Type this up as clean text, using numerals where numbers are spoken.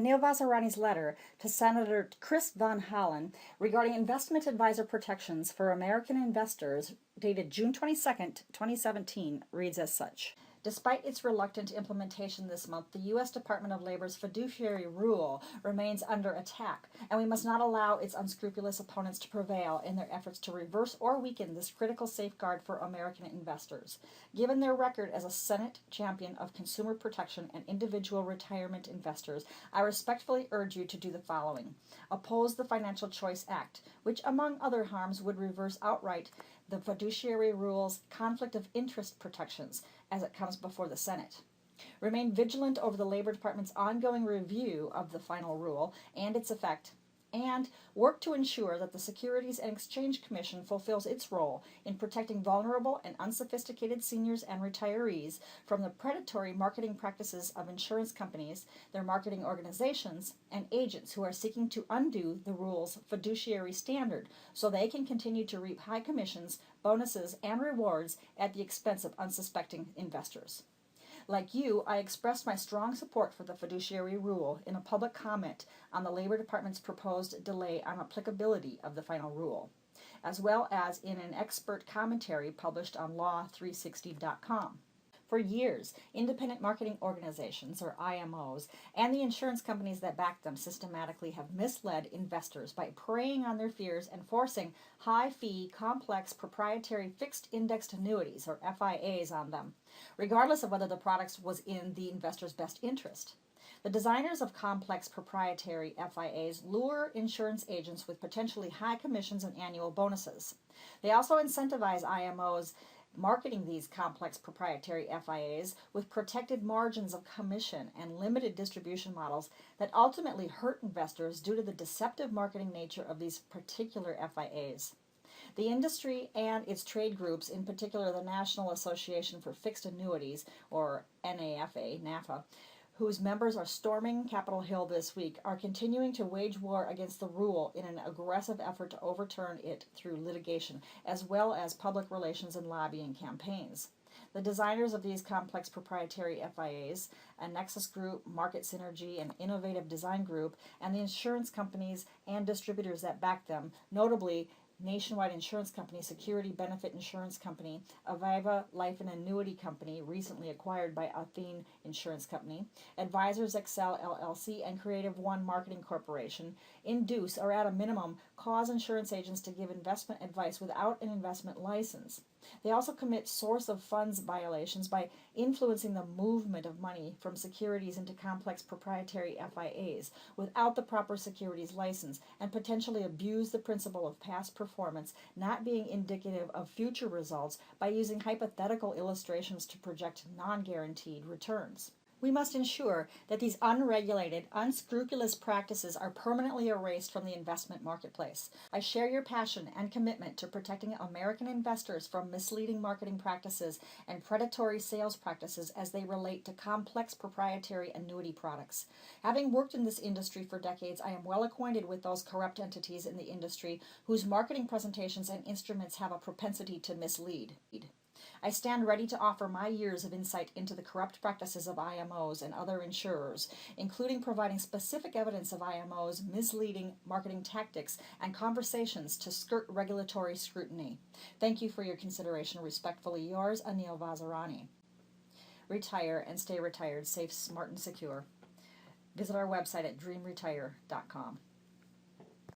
Anil Vazirani's letter to Senator Chris von Hollen regarding investment advisor protections for American investors, dated June 22, 2017, reads as such. Despite its reluctant implementation this month, the U.S. Department of Labor's Fiduciary Rule remains under attack, and we must not allow its unscrupulous opponents to prevail in their efforts to reverse or weaken this critical safeguard for American investors. Given their record as a Senate champion of consumer protection and individual retirement investors, I respectfully urge you to do the following. Oppose the Financial Choice Act, which, among other harms, would reverse outright the Fiduciary Rule's conflict of interest protections as it comes before the Senate. Remain vigilant over the Labor Department's ongoing review of the final rule and its effect, and work to ensure that the Securities and Exchange Commission fulfills its role in protecting vulnerable and unsophisticated seniors and retirees from the predatory marketing practices of insurance companies, their marketing organizations, and agents who are seeking to undo the rule's fiduciary standard so they can continue to reap high commissions, bonuses, and rewards at the expense of unsuspecting investors. Like you, I expressed my strong support for the Fiduciary Rule in a public comment on the Labor Department's proposed delay on applicability of the final rule, as well as in an expert commentary published on law360.com. For years, independent marketing organizations, or IMOs, and the insurance companies that back them systematically have misled investors by preying on their fears and forcing high-fee, complex, proprietary fixed-indexed annuities, or FIAs, on them, regardless of whether the product was in the investor's best interest. The designers of complex proprietary FIAs lure insurance agents with potentially high commissions and annual bonuses. They also incentivize IMOs marketing these complex proprietary FIAs with protected margins of commission and limited distribution models that ultimately hurt investors due to the deceptive marketing nature of these particular FIAs. The industry and its trade groups, in particular the National Association for Fixed Annuities, or NAFA, whose members are storming Capitol Hill this week, are continuing to wage war against the rule in an aggressive effort to overturn it through litigation, as well as public relations and lobbying campaigns. The designers of these complex proprietary FIAs, a Nexus Group, Market Synergy, and Innovative Design Group, and the insurance companies and distributors that back them, notably Nationwide Insurance Company, Security Benefit Insurance Company, Aviva Life and Annuity Company, recently acquired by Athene Insurance Company, Advisors Excel LLC, and Creative One Marketing Corporation, induce, or at a minimum, cause insurance agents to give investment advice without an investment license. They also commit source of funds violations by influencing the movement of money from securities into complex proprietary FIAs without the proper securities license, and potentially abuse the principle of past performance not being indicative of future results by using hypothetical illustrations to project non-guaranteed returns. We must ensure that these unregulated, unscrupulous practices are permanently erased from the investment marketplace. I share your passion and commitment to protecting American investors from misleading marketing practices and predatory sales practices as they relate to complex proprietary annuity products. Having worked in this industry for decades, I am well acquainted with those corrupt entities in the industry whose marketing presentations and instruments have a propensity to mislead. I stand ready to offer my years of insight into the corrupt practices of IMOs and other insurers, including providing specific evidence of IMOs' misleading marketing tactics and conversations to skirt regulatory scrutiny. Thank you for your consideration. Respectfully yours, Anil Vazirani. Retire and stay retired, safe, smart, and secure. Visit our website at dreamretire.com.